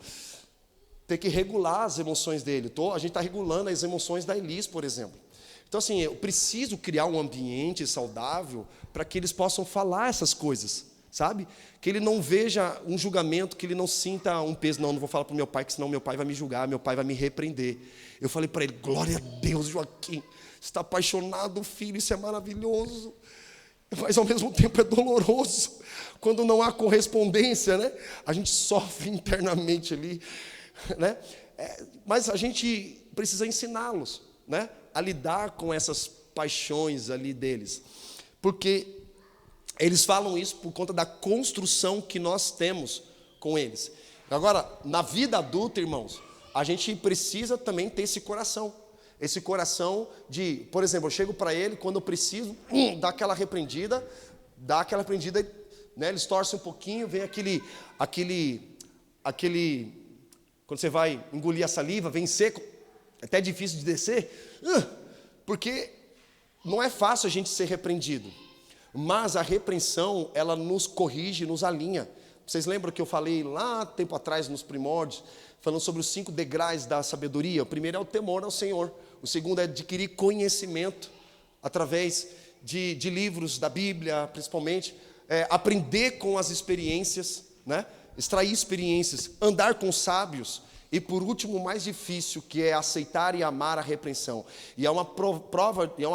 tem que regular as emoções dele. A gente está regulando as emoções da Elis, por exemplo. Então, assim, eu preciso criar um ambiente saudável para que eles possam falar essas coisas, sabe? Que ele não veja um julgamento, que ele não sinta um peso. Não vou falar para o meu pai, que senão meu pai vai me julgar, meu pai vai me repreender. Eu falei para ele, glória a Deus, Joaquim, você está apaixonado, filho, isso é maravilhoso. Mas ao mesmo tempo é doloroso. Quando não há correspondência, né? A gente sofre internamente ali, né? Mas a gente precisa ensiná-los, né? A lidar com essas paixões ali deles. Porque eles falam isso por conta da construção que nós temos com eles. Agora, na vida adulta, irmãos, a gente precisa também ter esse coração. Esse coração de, por exemplo, eu chego para ele, quando eu preciso, dar aquela repreendida, né, eles torcem um pouquinho, vem aquele, quando você vai engolir a saliva, vem seco, é até difícil de descer, porque não é fácil a gente ser repreendido, mas a repreensão, ela nos corrige, nos alinha. Vocês lembram que eu falei lá tempo atrás, nos primórdios, falando sobre os 5 degraus da sabedoria? O primeiro é o temor ao Senhor. O segundo é adquirir conhecimento, através de livros da Bíblia, principalmente. Aprender com as experiências, né? Extrair experiências, andar com sábios. E por último, o mais difícil, que é aceitar e amar a repreensão. E é uma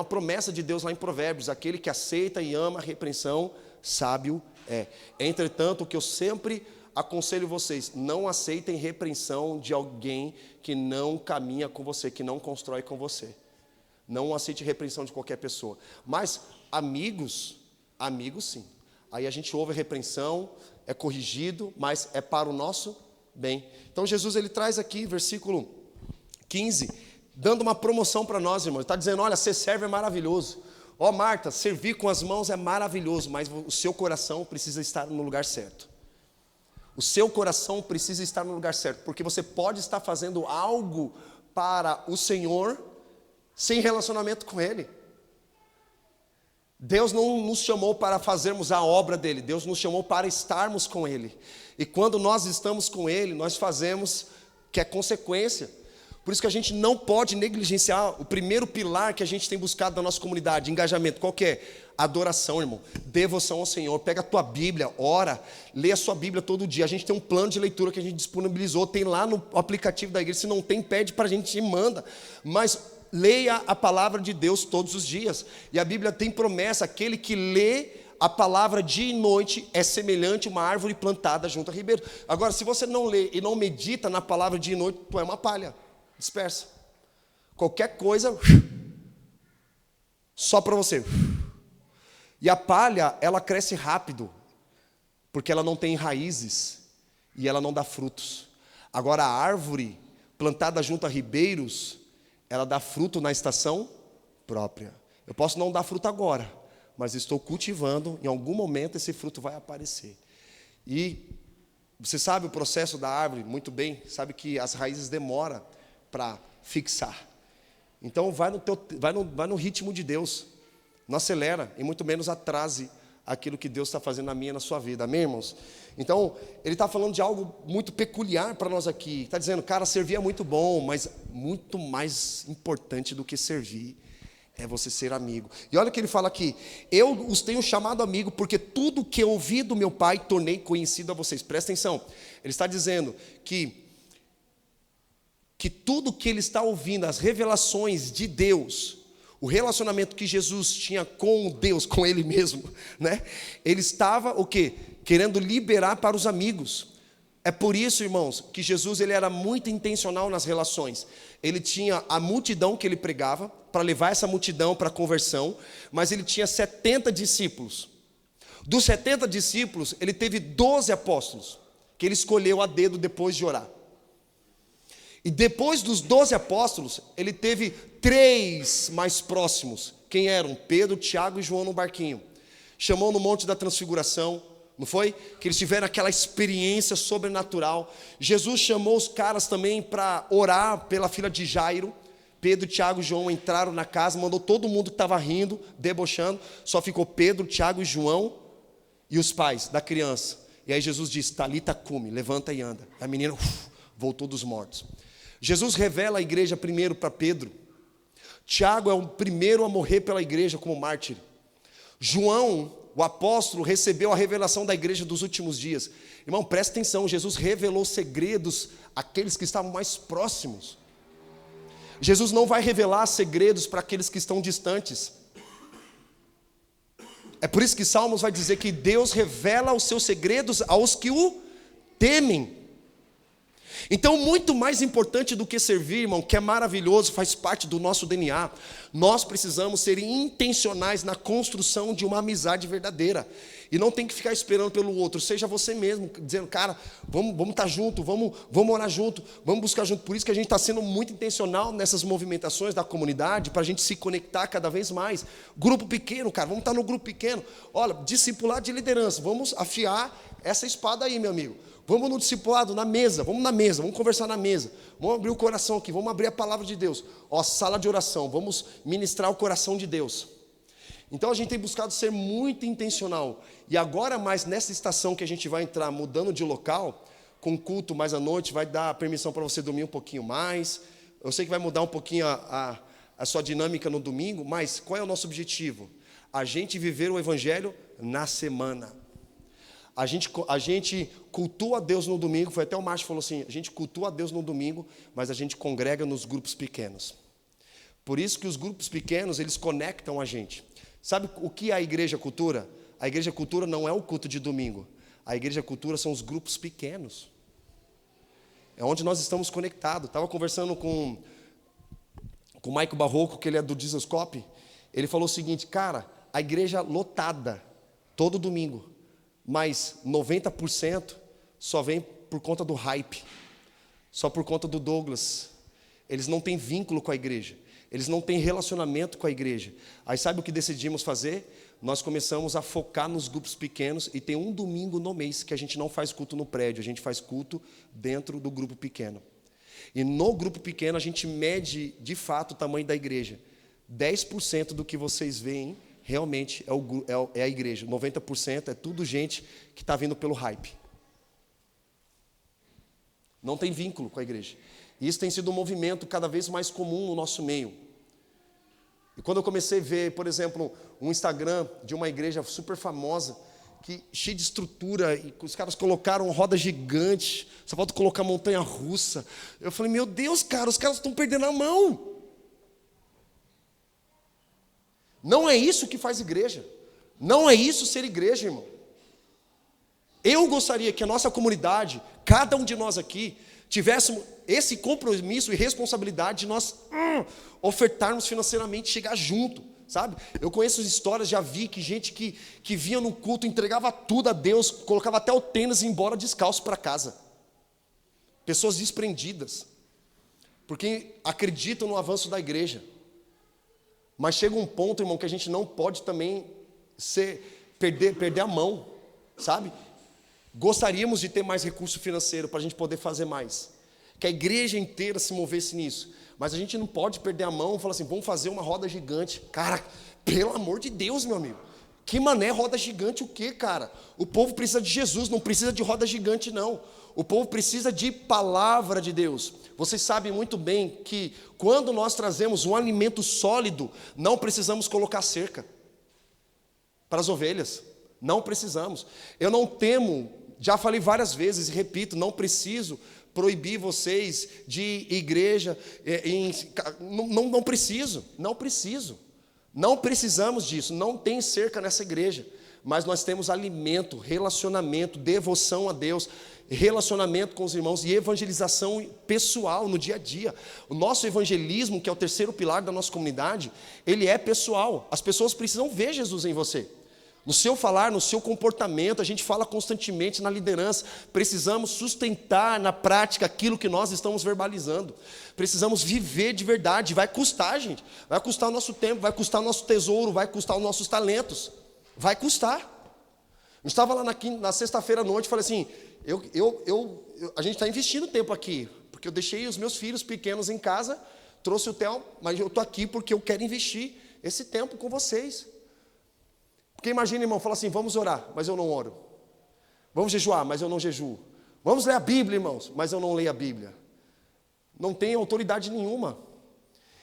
promessa de Deus lá em Provérbios: aquele que aceita e ama a repreensão, sábio é. Entretanto, o que eu sempre aconselho vocês, não aceitem repreensão de alguém que não caminha com você, que não constrói com você. Não aceite repreensão de qualquer pessoa. Mas amigos sim. Aí a gente ouve a repreensão, é corrigido, mas é para o nosso bem. Então Jesus, ele traz aqui, versículo 15, dando uma promoção para nós, irmãos. Ele está dizendo, olha, ser servo é maravilhoso. Ó, Marta, servir com as mãos é maravilhoso, mas o seu coração precisa estar no lugar certo. O seu coração precisa estar no lugar certo, porque você pode estar fazendo algo para o Senhor sem relacionamento com Ele. Deus não nos chamou para fazermos a obra dEle, Deus nos chamou para estarmos com Ele. E quando nós estamos com Ele, nós fazemos que é consequência. Por isso que a gente não pode negligenciar o primeiro pilar que a gente tem buscado na nossa comunidade, engajamento. Qual que é? Adoração, irmão. Devoção ao Senhor. Pega a tua Bíblia, ora, lê a sua Bíblia todo dia. A gente tem um plano de leitura que a gente disponibilizou, tem lá no aplicativo da igreja. Se não tem, pede para a gente e manda. Mas leia a palavra de Deus todos os dias. E a Bíblia tem promessa, aquele que lê a palavra dia e noite é semelhante a uma árvore plantada junto a ribeiro. Agora, se você não lê e não medita na palavra dia e noite, tu é uma palha, dispersa. Qualquer coisa, só para você. E a palha, ela cresce rápido, porque ela não tem raízes e ela não dá frutos. Agora, a árvore plantada junto a ribeiros, ela dá fruto na estação própria. Eu posso não dar fruto agora, mas estou cultivando, em algum momento esse fruto vai aparecer. E você sabe o processo da árvore muito bem, sabe que as raízes demoram para fixar. Então vai no ritmo de Deus, não acelera e muito menos atrase aquilo que Deus está fazendo na minha e na sua vida, amém, irmãos? Então, ele está falando de algo muito peculiar para nós aqui, está dizendo, cara, servir é muito bom, mas muito mais importante do que servir é você ser amigo. E olha o que ele fala aqui, eu os tenho chamado amigo, porque tudo que eu ouvi do meu Pai, tornei conhecido a vocês. Presta atenção, ele está dizendo que tudo que ele está ouvindo, as revelações de Deus, o relacionamento que Jesus tinha com Deus, com Ele mesmo, né? Ele estava o quê? Querendo liberar para os amigos. É por isso, irmãos, que Jesus ele era muito intencional nas relações. Ele tinha a multidão que ele pregava, para levar essa multidão para a conversão, mas ele tinha 70 discípulos. Dos 70 discípulos, ele teve 12 apóstolos, que ele escolheu a dedo depois de orar. E depois dos 12 apóstolos, ele teve 3 mais próximos. Quem eram? Pedro, Tiago e João no barquinho. Chamou no Monte da Transfiguração, não foi? Que eles tiveram aquela experiência sobrenatural. Jesus chamou os caras também para orar pela filha de Jairo. Pedro, Tiago e João entraram na casa, mandou todo mundo que estava rindo, debochando. Só ficou Pedro, Tiago e João e os pais da criança. E aí Jesus disse, Talita cumi, levanta e anda. A menina voltou dos mortos. Jesus revela a igreja primeiro para Pedro. Tiago é o primeiro a morrer pela igreja como mártir. João, o apóstolo, recebeu a revelação da igreja dos últimos dias. Irmão, presta atenção, Jesus revelou segredos àqueles que estavam mais próximos. Jesus não vai revelar segredos para aqueles que estão distantes. É por isso que Salmos vai dizer que Deus revela os seus segredos aos que o temem. Então, muito mais importante do que servir, irmão, que é maravilhoso, faz parte do nosso DNA, nós precisamos ser intencionais na construção de uma amizade verdadeira. E não tem que ficar esperando pelo outro, seja você mesmo, dizendo, cara, vamos estar junto, vamos orar junto, vamos buscar junto. Por isso que a gente está sendo muito intencional nessas movimentações da comunidade, para a gente se conectar cada vez mais. Grupo pequeno, cara, vamos estar no grupo pequeno. Olha, discipulado de liderança, vamos afiar essa espada aí, meu amigo. Vamos no discipulado, na mesa, vamos conversar na mesa, vamos abrir o coração aqui, vamos abrir a palavra de Deus, ó, sala de oração, vamos ministrar o coração de Deus. Então a gente tem buscado ser muito intencional, e agora mais nessa estação que a gente vai entrar, mudando de local, com culto mais à noite, vai dar permissão para você dormir um pouquinho mais, eu sei que vai mudar um pouquinho a sua dinâmica no domingo, mas qual é o nosso objetivo? A gente viver o evangelho na semana. A gente cultua a Deus no domingo, foi até o Márcio que falou assim, a gente cultua a Deus no domingo, mas a gente congrega nos grupos pequenos. Por isso que os grupos pequenos, eles conectam a gente. Sabe o que é a igreja cultura? A igreja cultura não é o culto de domingo. A igreja cultura são os grupos pequenos. É onde nós estamos conectados. Estava conversando com o Maico Barroco, que ele é do Dizoscope. Ele falou o seguinte, cara, a igreja lotada, todo domingo. Mas 90% só vem por conta do hype, só por conta do Douglas. Eles não têm vínculo com a igreja, eles não têm relacionamento com a igreja. Aí sabe o que decidimos fazer? Nós começamos a focar nos grupos pequenos, e tem um domingo no mês que a gente não faz culto no prédio, a gente faz culto dentro do grupo pequeno. E no grupo pequeno a gente mede de fato o tamanho da igreja. 10% do que vocês veem realmente é a igreja, 90% é tudo gente que está vindo pelo hype. Não tem vínculo com a igreja. E isso tem sido um movimento cada vez mais comum no nosso meio. E quando eu comecei a ver, por exemplo, um Instagram de uma igreja super famosa, que cheia de estrutura, e os caras colocaram roda gigante, só falta colocar montanha-russa. Eu falei, meu Deus, cara, os caras estão perdendo a mão. Não é isso que faz igreja. Não é isso ser igreja, irmão. Eu gostaria que a nossa comunidade, cada um de nós aqui, tivéssemos esse compromisso e responsabilidade de nós ofertarmos financeiramente, chegar junto, sabe? Eu conheço histórias, já vi que gente que vinha no culto, entregava tudo a Deus, colocava até o tênis e ia embora descalço para casa. Pessoas desprendidas, porque acreditam no avanço da igreja. Mas chega um ponto, irmão, que a gente não pode também perder a mão, sabe? Gostaríamos de ter mais recurso financeiro para a gente poder fazer mais. Que a igreja inteira se movesse nisso. Mas a gente não pode perder a mão e falar assim, vamos fazer uma roda gigante. Cara, pelo amor de Deus, meu amigo. Que mané roda gigante o quê, cara? O povo precisa de Jesus, não precisa de roda gigante, não. O povo precisa de palavra de Deus. Vocês sabem muito bem que quando nós trazemos um alimento sólido, não precisamos colocar cerca para as ovelhas. Não precisamos. Eu não temo, já falei várias vezes e repito, não preciso proibir vocês de ir à igreja. Não preciso. Não precisamos disso. Não tem cerca nessa igreja. Mas nós temos alimento, relacionamento, devoção a Deus, relacionamento com os irmãos e evangelização pessoal no dia a dia. O nosso evangelismo, que é o terceiro pilar da nossa comunidade, ele é pessoal. As pessoas precisam ver Jesus em você. No seu falar, no seu comportamento, a gente fala constantemente na liderança. Precisamos sustentar na prática aquilo que nós estamos verbalizando. Precisamos viver de verdade. Vai custar, gente. Vai custar o nosso tempo, vai custar o nosso tesouro, vai custar os nossos talentos. Vai custar. Eu estava lá na sexta-feira à noite e falei assim, a gente está investindo tempo aqui, porque eu deixei os meus filhos pequenos em casa, trouxe o Theo, mas eu estou aqui porque eu quero investir esse tempo com vocês. Porque imagina, irmão, fala assim, vamos orar, mas eu não oro. Vamos jejuar, mas eu não jejuo. Vamos ler a Bíblia, irmãos, mas eu não leio a Bíblia. Não tem autoridade nenhuma.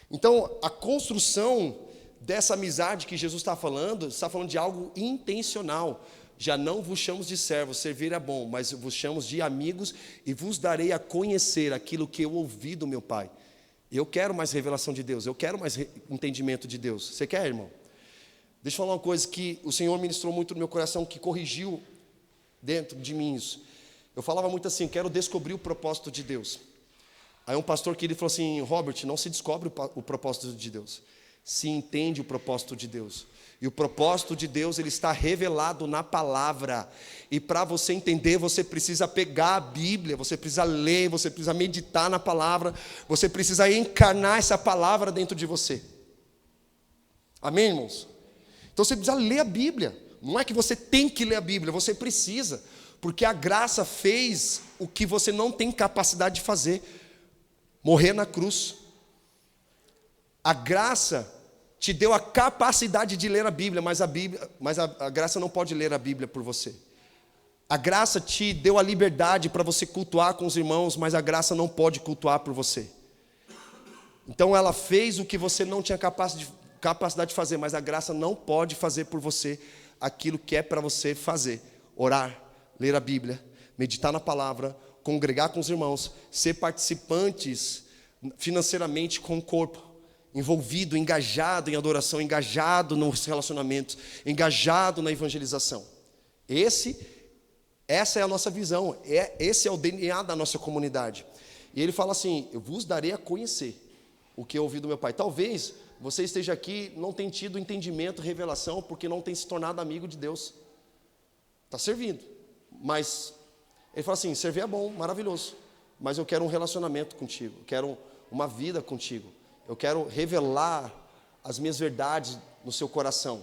Então, a construção dessa amizade que Jesus está falando de algo intencional. Já não vos chamo de servos, servir é bom, mas vos chamo de amigos e vos darei a conhecer aquilo que eu ouvi do meu Pai. Eu quero mais revelação de Deus, eu quero mais entendimento de Deus. Você quer, irmão? Deixa eu falar uma coisa que o Senhor ministrou muito no meu coração, que corrigiu dentro de mim isso. Eu falava muito assim, quero descobrir o propósito de Deus. Aí um pastor querido falou assim, Robert, não se descobre o propósito de Deus, se entende o propósito de Deus. E o propósito de Deus, ele está revelado na palavra. E para você entender, você precisa pegar a Bíblia, você precisa ler, você precisa meditar na palavra, você precisa encarnar essa palavra dentro de você. Amém, irmãos? Então você precisa ler a Bíblia. Não é que você tem que ler a Bíblia, você precisa. Porque a graça fez o que você não tem capacidade de fazer. Morrer na cruz. A graça te deu a capacidade de ler a Bíblia, mas a graça não pode ler a Bíblia por você. A graça te deu a liberdade para você cultuar com os irmãos, mas a graça não pode cultuar por você. Então ela fez o que você não tinha capacidade de fazer, mas a graça não pode fazer por você aquilo que é para você fazer. Orar, ler a Bíblia, meditar na palavra, congregar com os irmãos, ser participantes financeiramente com o corpo, envolvido, engajado em adoração, engajado nos relacionamentos, engajado na evangelização. Essa é a nossa visão, esse é o DNA da nossa comunidade. E ele fala assim, eu vos darei a conhecer o que eu ouvi do meu Pai. Talvez você esteja aqui, não tenha tido entendimento, revelação, porque não tem se tornado amigo de Deus. Está servindo, mas ele fala assim, servir é bom, maravilhoso, mas eu quero um relacionamento contigo, eu quero uma vida contigo. Eu quero revelar as minhas verdades no seu coração.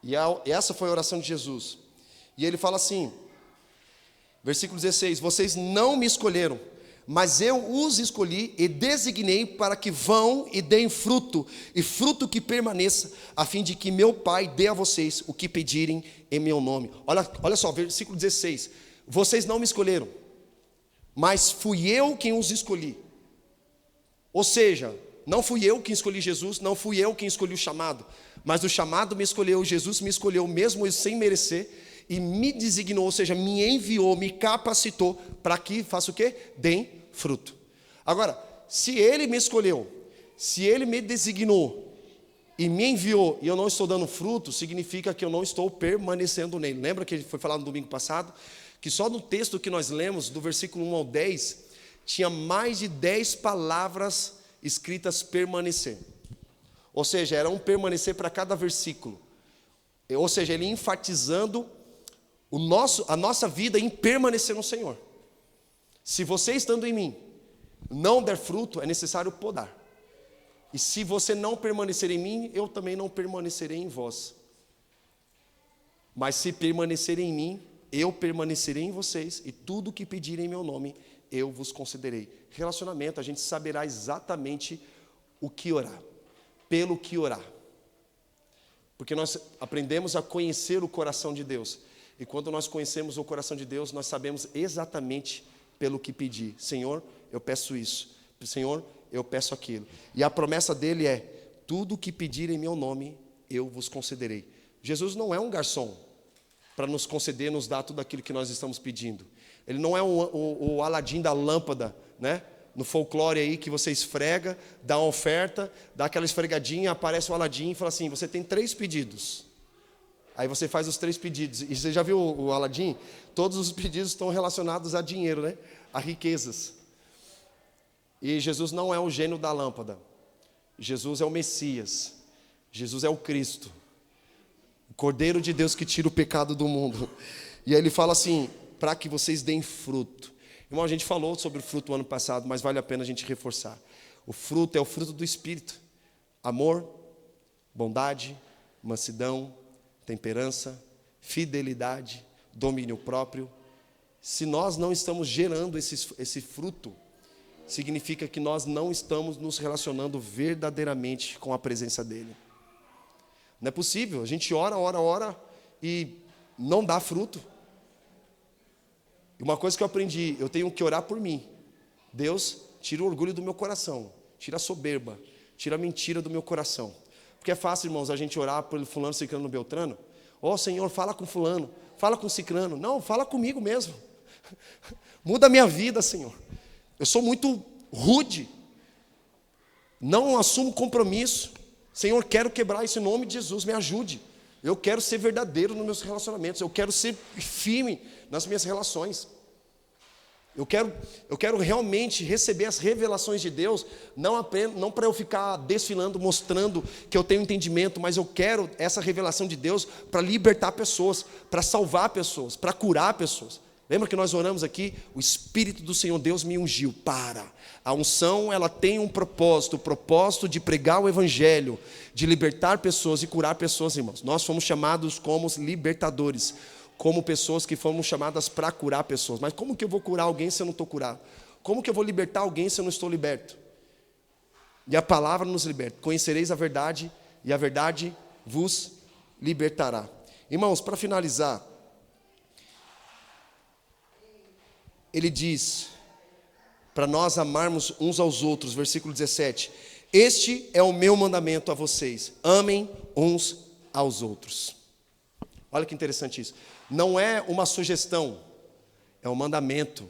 E essa foi a oração de Jesus. E ele fala assim, versículo 16, vocês não me escolheram, mas eu os escolhi e designei para que vão e deem fruto, e fruto que permaneça, a fim de que meu Pai dê a vocês o que pedirem em meu nome. Olha só, versículo 16, vocês não me escolheram, mas fui eu quem os escolhi. Ou seja, não fui eu quem escolhi Jesus, não fui eu quem escolhi o chamado, mas o chamado me escolheu, Jesus me escolheu mesmo eu sem merecer e me designou, ou seja, me enviou, me capacitou para que faça o quê? Deem fruto. Agora, se Ele me escolheu, se Ele me designou e me enviou e eu não estou dando fruto, significa que eu não estou permanecendo nele. Lembra que foi falado no domingo passado? Que só no texto que nós lemos, do versículo 1 ao 10, tinha mais de 10 palavras escritas permanecer. Ou seja, era um permanecer para cada versículo. Ou seja, ele enfatizando a nossa vida em permanecer no Senhor. Se você estando em mim não der fruto, é necessário podar. E se você não permanecer em mim, eu também não permanecerei em vós. Mas se permanecer em mim, eu permanecerei em vocês, e tudo que pedirem em meu nome, eu vos concederei. Relacionamento, a gente saberá exatamente o que orar, pelo que orar. Porque nós aprendemos a conhecer o coração de Deus. E quando nós conhecemos o coração de Deus, nós sabemos exatamente pelo que pedir. Senhor, eu peço isso. Senhor, eu peço aquilo. E a promessa dele é: tudo que pedirem em meu nome, eu vos concederei. Jesus não é um garçom para nos conceder, nos dar tudo aquilo que nós estamos pedindo. Ele não é o Aladim da lâmpada, né? No folclore aí que você esfrega, dá uma oferta, dá aquela esfregadinha, aparece o Aladim e fala assim: você tem 3 pedidos. Aí você faz os 3 pedidos. E você já viu o Aladim? Todos os pedidos estão relacionados a dinheiro, né? A riquezas. E Jesus não é o gênio da lâmpada. Jesus é o Messias. Jesus é o Cristo, o Cordeiro de Deus que tira o pecado do mundo. E aí ele fala assim: para que vocês deem fruto. Irmão, a gente falou sobre o fruto no ano passado, mas vale a pena a gente reforçar. O fruto é o fruto do Espírito: amor, bondade, mansidão, temperança, fidelidade, domínio próprio. Se nós não estamos gerando esse fruto, significa que nós não estamos nos relacionando verdadeiramente com a presença dEle. Não é possível, a gente ora e não dá fruto. E uma coisa que eu aprendi: eu tenho que orar por mim. Deus, tira o orgulho do meu coração, tira a soberba, tira a mentira do meu coração. Porque é fácil, irmãos, a gente orar por fulano, ciclano, beltrano. Ó, Senhor, fala com fulano, fala com ciclano. Não, fala comigo mesmo. Muda a minha vida, Senhor. Eu sou muito rude, não assumo compromisso. Senhor, quero quebrar isso em nome de Jesus, me ajude. Eu quero ser verdadeiro nos meus relacionamentos, eu quero ser firme nas minhas relações. Eu quero realmente receber as revelações de Deus, não para eu ficar desfilando, mostrando que eu tenho entendimento, mas eu quero essa revelação de Deus para libertar pessoas, para salvar pessoas, para curar pessoas. Lembra que nós oramos aqui? O Espírito do Senhor Deus me ungiu para. A unção, ela tem um propósito, o propósito de pregar o Evangelho, de libertar pessoas e curar pessoas, irmãos. Nós fomos chamados como libertadores, como pessoas que fomos chamadas para curar pessoas. Mas como que eu vou curar alguém se eu não estou curado? Como que eu vou libertar alguém se eu não estou liberto? E a palavra nos liberta. Conhecereis a verdade e a verdade vos libertará. Irmãos, para finalizar, ele diz para nós amarmos uns aos outros, versículo 17: este é o meu mandamento a vocês, amem uns aos outros. Olha que interessante isso. Não é uma sugestão, é um mandamento.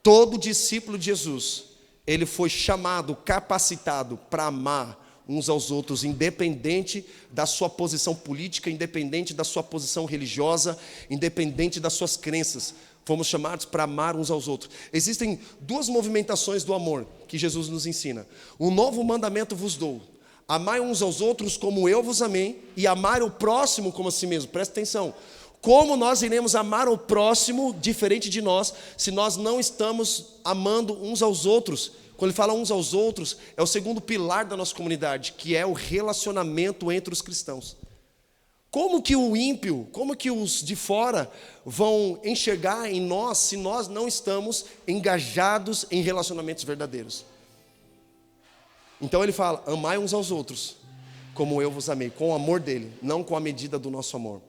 Todo discípulo de Jesus, ele foi chamado, capacitado para amar uns aos outros, independente da sua posição política, independente da sua posição religiosa, independente das suas crenças. Fomos chamados para amar uns aos outros. Existem 2 movimentações do amor que Jesus nos ensina. Um novo mandamento vos dou: amai uns aos outros como eu vos amei, e amar o próximo como a si mesmo. Presta atenção. Como nós iremos amar o próximo diferente de nós, se nós não estamos amando uns aos outros? Quando ele fala uns aos outros, é o segundo pilar da nossa comunidade, que é o relacionamento entre os cristãos. Como que o ímpio, como que os de fora vão enxergar em nós se nós não estamos engajados em relacionamentos verdadeiros? Então ele fala: amai uns aos outros como eu vos amei, com o amor dele, não com a medida do nosso amor.